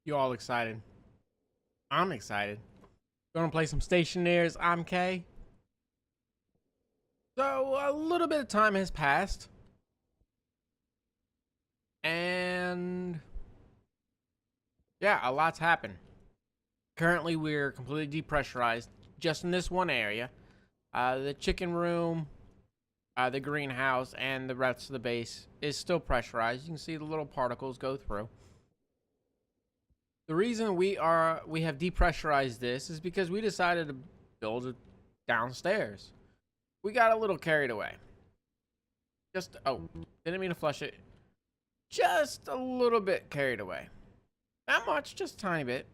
You all excited? I'm excited. Gonna play some Stationeers. I'm Kay. So a little bit of time has passed, and yeah, a lot's happened. Currently, we're completely depressurized just in this one area. The chicken room, the greenhouse, and the rest of the base is still pressurized. You can see the little particles go through. The reason we have depressurized this is because we decided to build it downstairs. We got a little carried away. Didn't mean to flush it. Just a little bit carried away. Not much, just a tiny bit.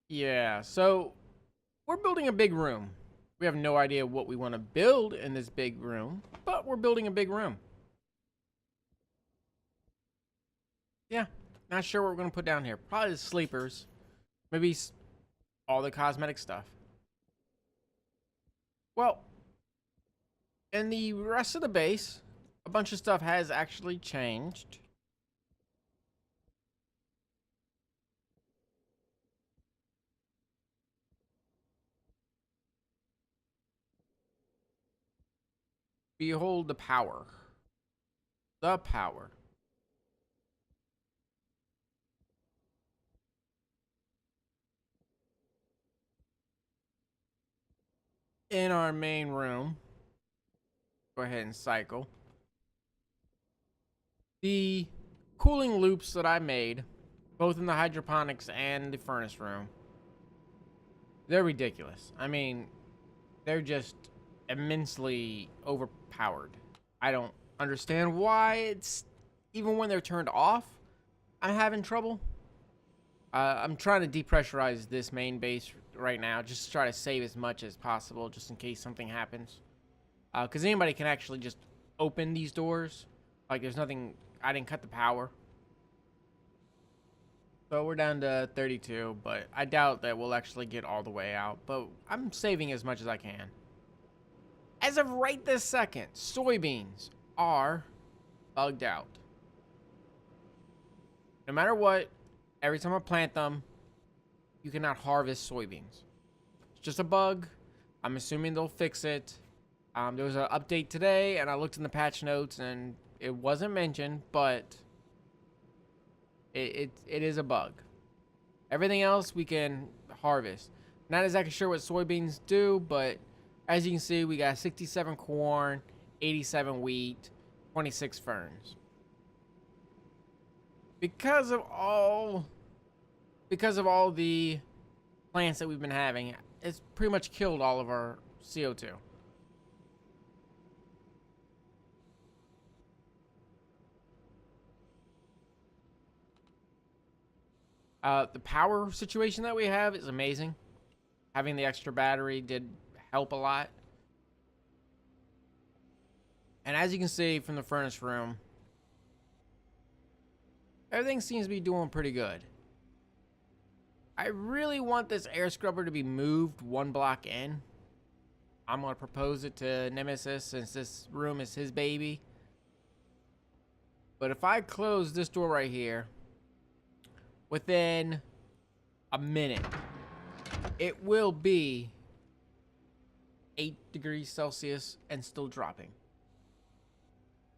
Yeah, so we're building a big room. We have no idea what we want to build in this big room, but we're building a big room. Yeah, not sure what we're going to put down here. Probably the sleepers. Maybe all the cosmetic stuff. Well, in the rest of the base, a bunch of stuff has actually changed. Behold the power. The power. In our main room, go ahead and cycle. The cooling loops that I made, both in the hydroponics and the furnace room, they're ridiculous. I mean, they're just immensely overpowered. I don't understand why it's, even when they're turned off, I'm having trouble. I'm trying to depressurize this main base right now, just to try to save as much as possible, just in case something happens. Because anybody can actually just open these doors. Like, there's nothing, I didn't cut the power. So we're down to 32, but I doubt that we'll actually get all the way out. But I'm saving as much as I can. As of right this second, soybeans are bugged out. No matter what, every time I plant them, you cannot harvest soybeans. It's just a bug. I'm assuming they'll fix it. There was an update today, and I looked in the patch notes, and it wasn't mentioned, but it is a bug. Everything else we can harvest. Not exactly sure what soybeans do, but as you can see, we got 67 corn, 87 wheat, 26 ferns. Because of all the plants that we've been having, it's pretty much killed all of our CO2. The power situation that we have is amazing. Having the extra battery did help a lot. And as you can see from the furnace room, everything seems to be doing pretty good. I really want this air scrubber to be moved one block in. I'm going to propose it to Nemesis since this room is his baby. But if I close this door right here, within a minute, it will be 8 degrees Celsius and still dropping.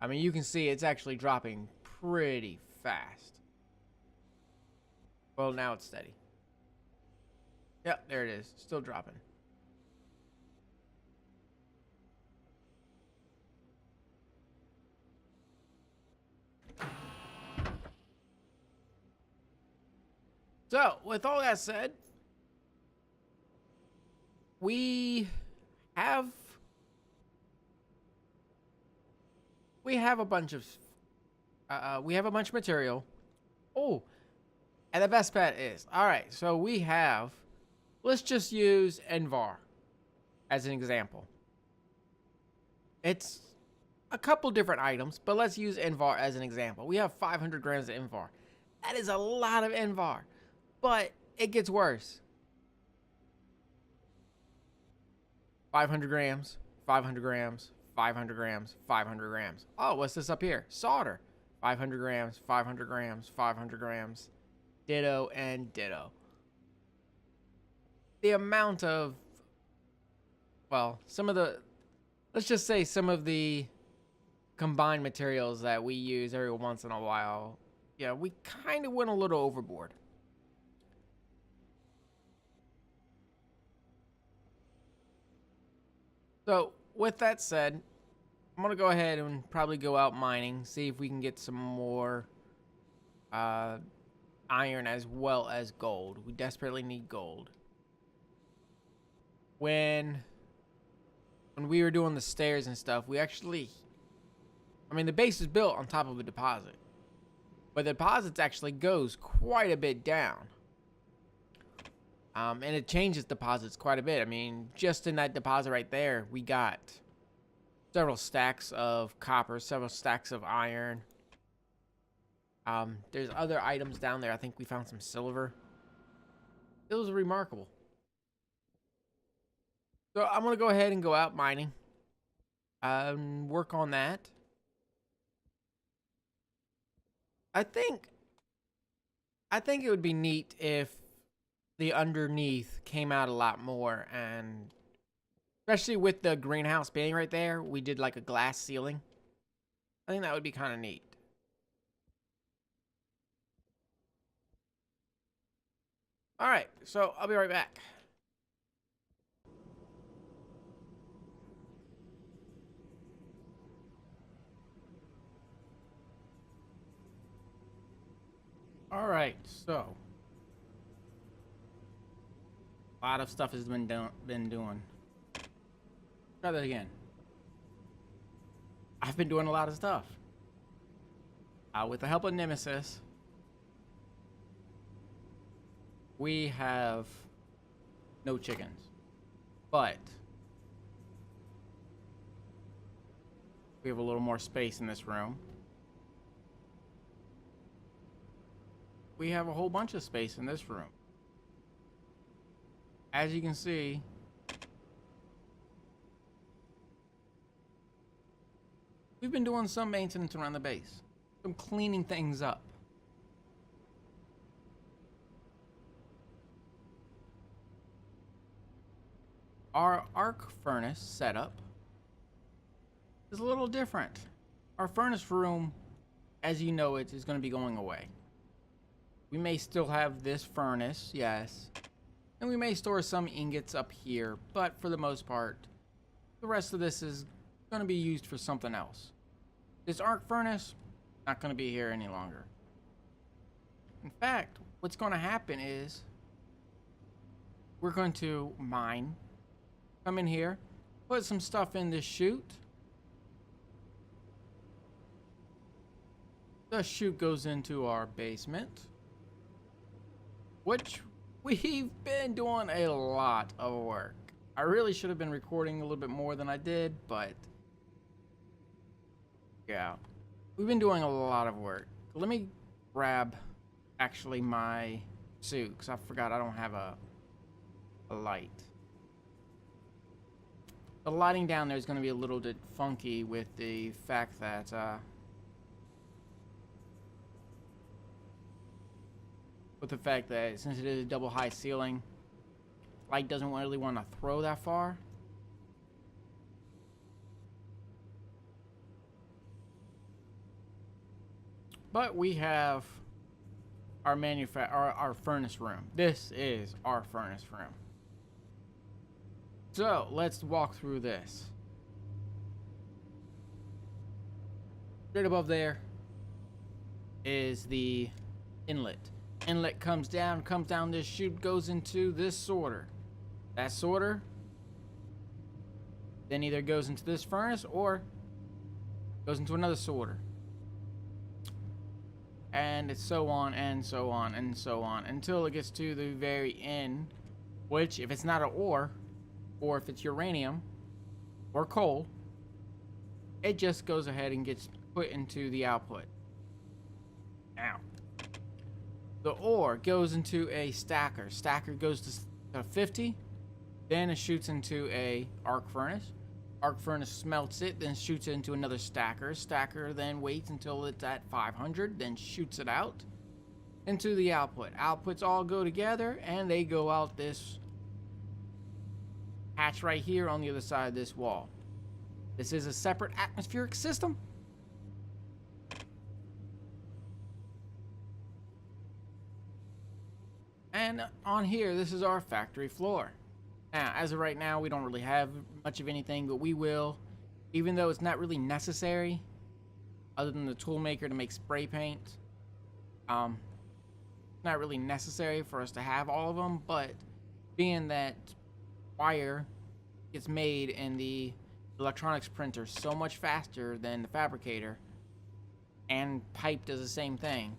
I mean, you can see it's actually dropping pretty fast. Well, now it's steady. Yep, there it is. Still dropping. So, with all that said, we have a bunch of material. Oh, and the best part is, all right, so we have, let's just use Envar as an example. It's a couple different items, but let's use Envar as an example. We have 500 grams of Envar. That is a lot of Envar, but it gets worse. 500 grams, 500 grams, 500 grams, 500 grams. Oh, what's this up here? Solder. 500 grams, 500 grams, 500 grams, ditto, and ditto. The amount of, well, let's just say some of the combined materials that we use every once in a while, yeah, we kind of went a little overboard. So, with that said, I'm going to go ahead and probably go out mining, see if we can get some more iron as well as gold. We desperately need gold. When we were doing the stairs and stuff, we actually, I mean, the base is built on top of a deposit, but the deposit actually goes quite a bit down. And it changes deposits quite a bit. I mean, just in that deposit right there, we got several stacks of copper, several stacks of iron. There's other items down there. I think we found some silver. It was remarkable. So I'm going to go ahead and go out mining. Work on that. I think it would be neat if the underneath came out a lot more, and especially with the greenhouse being right there, we did like a glass ceiling. I think that would be kind of neat. All right, so I'll be right back. All right, so a lot of stuff has been doing. Try that again. I've been doing a lot of stuff. With the help of Nemesis, we have no chickens, but we have a little more space in this room. We have a whole bunch of space in this room. As you can see, we've been doing some maintenance around the base, some cleaning things up. Our arc furnace setup is a little different. Our furnace room, as you know it, is going to be going away. We may still have this furnace, yes, and we may store some ingots up here, but for the most part, the rest of this is going to be used for something else. This arc furnace, not going to be here any longer. In fact, what's going to happen is we're going to mine, come in here, put some stuff in this chute. The chute goes into our basement, which we've been doing a lot of work. I really should have been recording a little bit more than I did, but yeah, we've been doing a lot of work. Let me grab actually my suit, because I forgot I don't have a light. The lighting down there is going to be a little bit funky with the fact that since it is a double high ceiling, light doesn't really want to throw that far. But we have our our furnace room. This is our furnace room. So let's walk through this. Straight above there is the inlet. Inlet comes down this chute, goes into this sorter. That sorter then either goes into this furnace or goes into another sorter. And so on and so on and so on until it gets to the very end, which if it's not an ore, or if it's uranium or coal, it just goes ahead and gets put into the output. Now, the ore goes into a stacker. Stacker goes to 50, then it shoots into a arc furnace. Arc furnace smelts it, then shoots it into another stacker. Stacker then waits until it's at 500, then shoots it out into the output. Outputs all go together, and they go out this hatch right here on the other side of this wall. This is a separate atmospheric system. And on here, this is our factory floor. Now, as of right now, we don't really have much of anything, but we will, even though it's not really necessary, other than the tool maker to make spray paint. It's not really necessary for us to have all of them, but being that wire gets made in the electronics printer so much faster than the fabricator, and pipe does the same thing,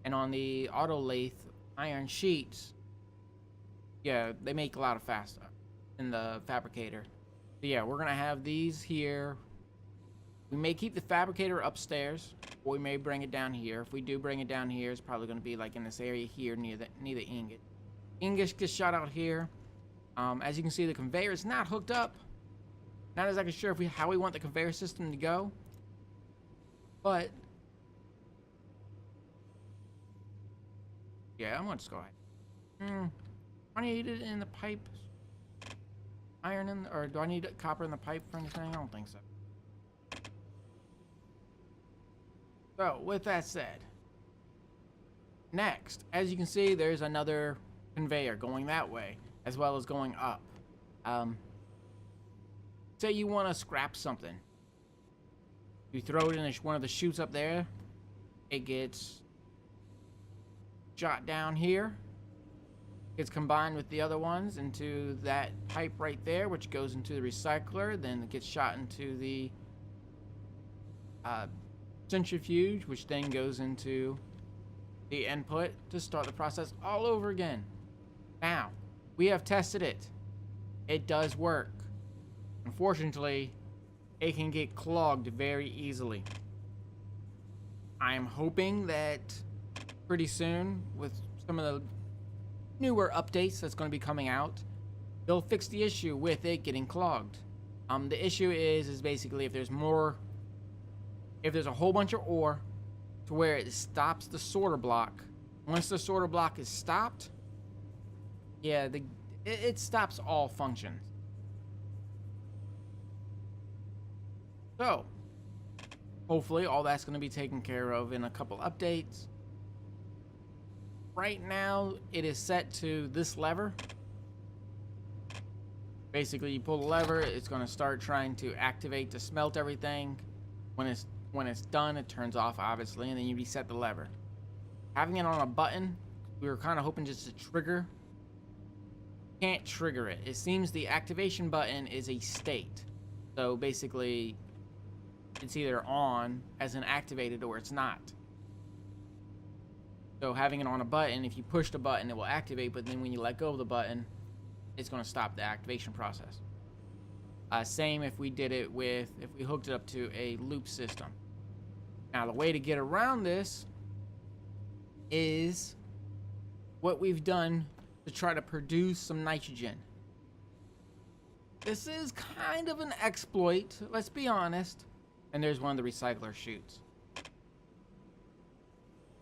and on the auto lathe iron sheets, yeah, they make a lot of faster in the fabricator. So yeah, we're gonna have these here. We may keep the fabricator upstairs, or we may bring it down here. If we do bring it down here, it's probably gonna be like in this area here near the ingot. Ingot gets shot out here. As you can see, the conveyor is not hooked up. Not exactly sure if how we want the conveyor system to go, but yeah, I'm gonna just go ahead. I need it in the pipe, iron in, or do I need copper in the pipe for anything? I don't think so. So, with that said, next, as you can see, there's another conveyor going that way, as well as going up. Say you want to scrap something. You throw it in one of the chutes up there. It gets shot down here. Gets combined with the other ones into that pipe right there, which goes into the recycler. Then it gets shot into the centrifuge, which then goes into the input to start the process all over again. Now, we have tested it. It does work. Unfortunately, it can get clogged very easily. I'm hoping that pretty soon, with some of the newer updates that's going to be coming out, they'll fix the issue with it getting clogged. The issue is basically if there's a whole bunch of ore to where it stops the sorter block. Once the sorter block is stopped, yeah, it stops all functions. So, hopefully all that's going to be taken care of in a couple updates. Right now, it is set to this lever. Basically, you pull the lever, it's going to start trying to activate to smelt everything. When it's done, it turns off, obviously, and then you reset the lever. Having it on a button, we were kind of hoping just to trigger. Can't trigger it. It seems the activation button is a state. So basically, it's either on as an activated or it's not. So having it on a button, if you push the button, it will activate, but then when you let go of the button, it's going to stop the activation process. Same if we hooked it up to a loop system. Now, the way to get around this is what we've done to try to produce some nitrogen. This is kind of an exploit, let's be honest. And there's one of the recycler chutes.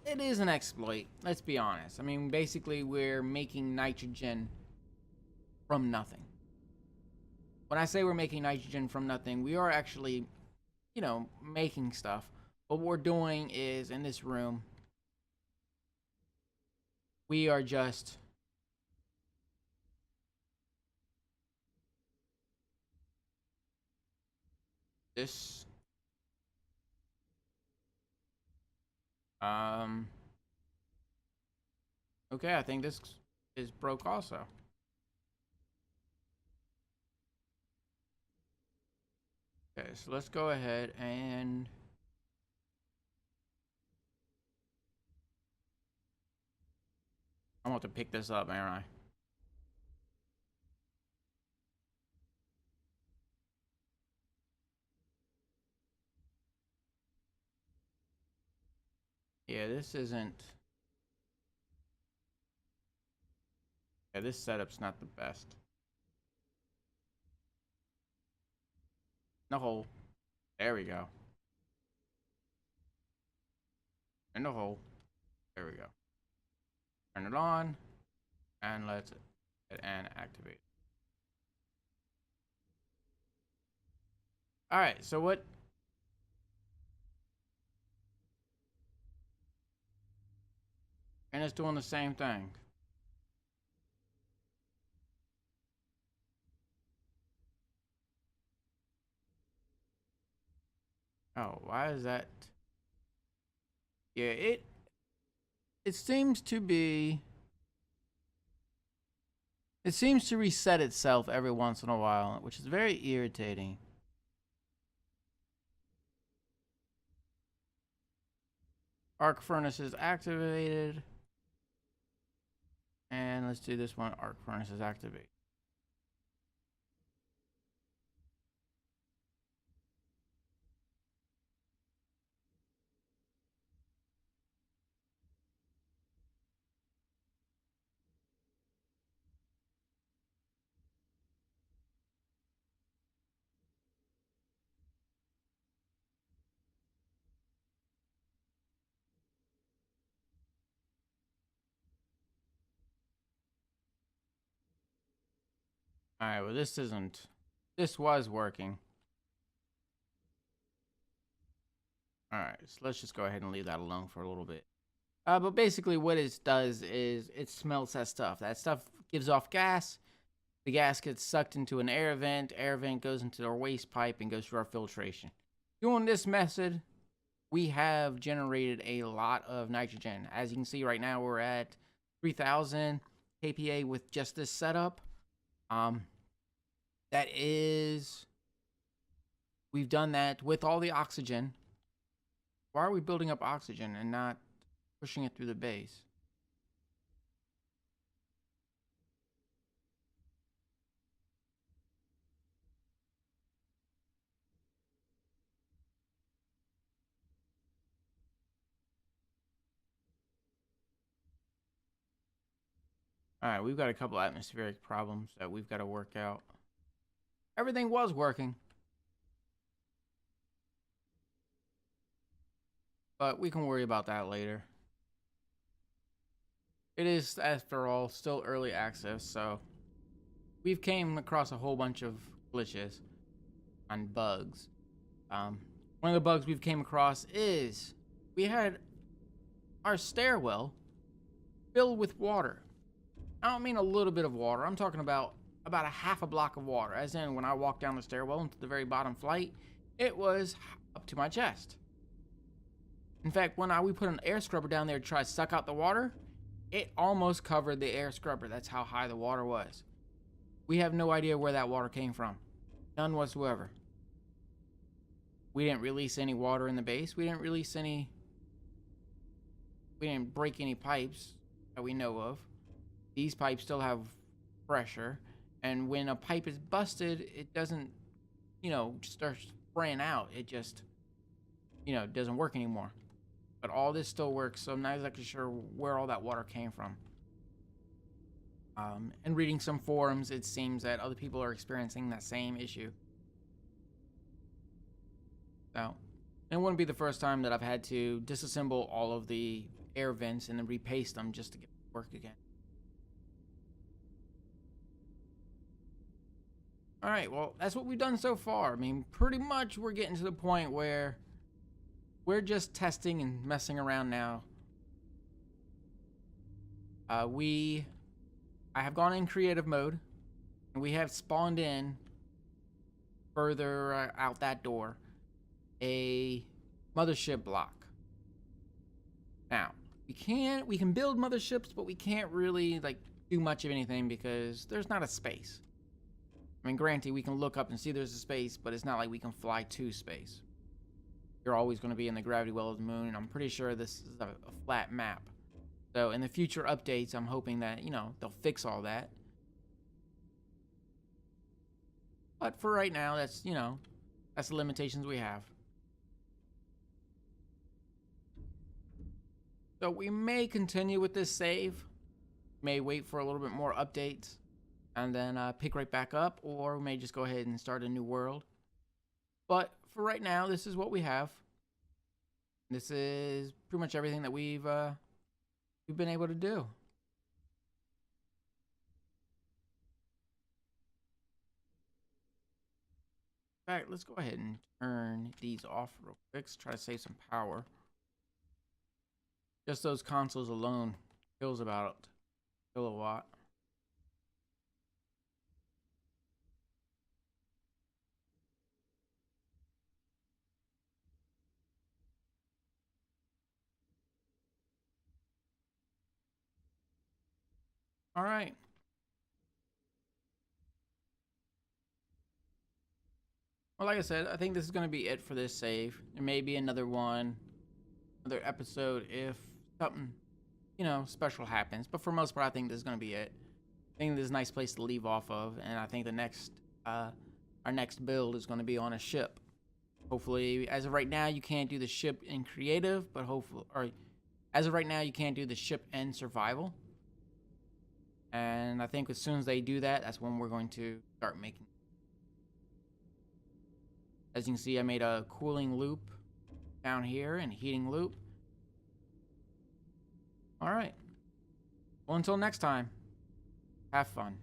It is an exploit, let's be honest. I mean, basically, we're making nitrogen from nothing. When I say we're making nitrogen from nothing, we are actually, making stuff. But what we're doing is, in this room, we are just this. Okay, I think this is broke also. Okay, so let's go ahead and I'm going to pick this up, aren't I? Yeah, this isn't. Yeah, this setup's not the best. the hole. There we go. In the hole. There we go. Turn it on. And let's hit and activate. Alright, so what? And it's doing the same thing. Oh, why is that? Yeah, it seems to be. It seems to reset itself every once in a while, which is very irritating. Arc furnace is activated. And let's do this one. Arc furnace is activated. Alright, well this isn't. This was working. Alright, so let's just go ahead and leave that alone for a little bit. But basically what it does is it smelts that stuff. That stuff gives off gas. The gas gets sucked into an air vent. Air vent goes into our waste pipe and goes through our filtration. Doing this method, we have generated a lot of nitrogen. As you can see right now, we're at 3,000 kPa with just this setup. That is, we've done that with all the oxygen. Why are we building up oxygen and not pushing it through the base? Alright, we've got a couple atmospheric problems that we've got to work out. Everything was working, but we can worry about that later. It is, after all, still early access, so we've came across a whole bunch of glitches and bugs. One of the bugs we've came across is we had our stairwell filled with water. I don't mean a little bit of water. I'm talking about a half a block of water. As in, when I walked down the stairwell into the very bottom flight, it was up to my chest. In fact, when we put an air scrubber down there to try to suck out the water, it almost covered the air scrubber. That's how high the water was. We have no idea where that water came from. None whatsoever. We didn't release any water in the base. We didn't break any pipes that we know of. These pipes still have pressure. And when a pipe is busted, it doesn't, start spraying out. It just, doesn't work anymore. But all this still works, so I'm not exactly sure where all that water came from. And reading some forums, it seems that other people are experiencing that same issue. So, it wouldn't be the first time that I've had to disassemble all of the air vents and then repaste them just to get it to work again. Alright, well, that's what we've done so far. I mean, pretty much we're getting to the point where we're just testing and messing around now. I have gone in creative mode, and we have spawned in further out that door a mothership block. Now, we can build motherships, but we can't really do much of anything because there's not a space. I mean, granted, we can look up and see there's a space, but it's not like we can fly to space. You're always going to be in the gravity well of the moon, and I'm pretty sure this is a flat map. So in the future updates, I'm hoping that, they'll fix all that. But for right now, that's the limitations we have. So we may continue with this save, may wait for a little bit more updates, and then pick right back up, or we may just go ahead and start a new world. But for right now, this is what we have. This is pretty much everything that we've been able to do. In fact, let's go ahead and turn these off real quick. Let's try to save some power. Just those consoles alone kills about a kilowatt. All right. Well, like I said, I think this is going to be it for this save. There may be another one, another episode if something, special happens. But for most part, I think this is going to be it. I think this is a nice place to leave off of, and I think our next build is going to be on a ship. Hopefully, as of right now, you can't do the ship in creative, but hopefully, or as of right now, you can't do the ship in survival. And I think as soon as they do that, that's when we're going to start making. As you can see, I made a cooling loop down here and heating loop. All right. Well, until next time, have fun.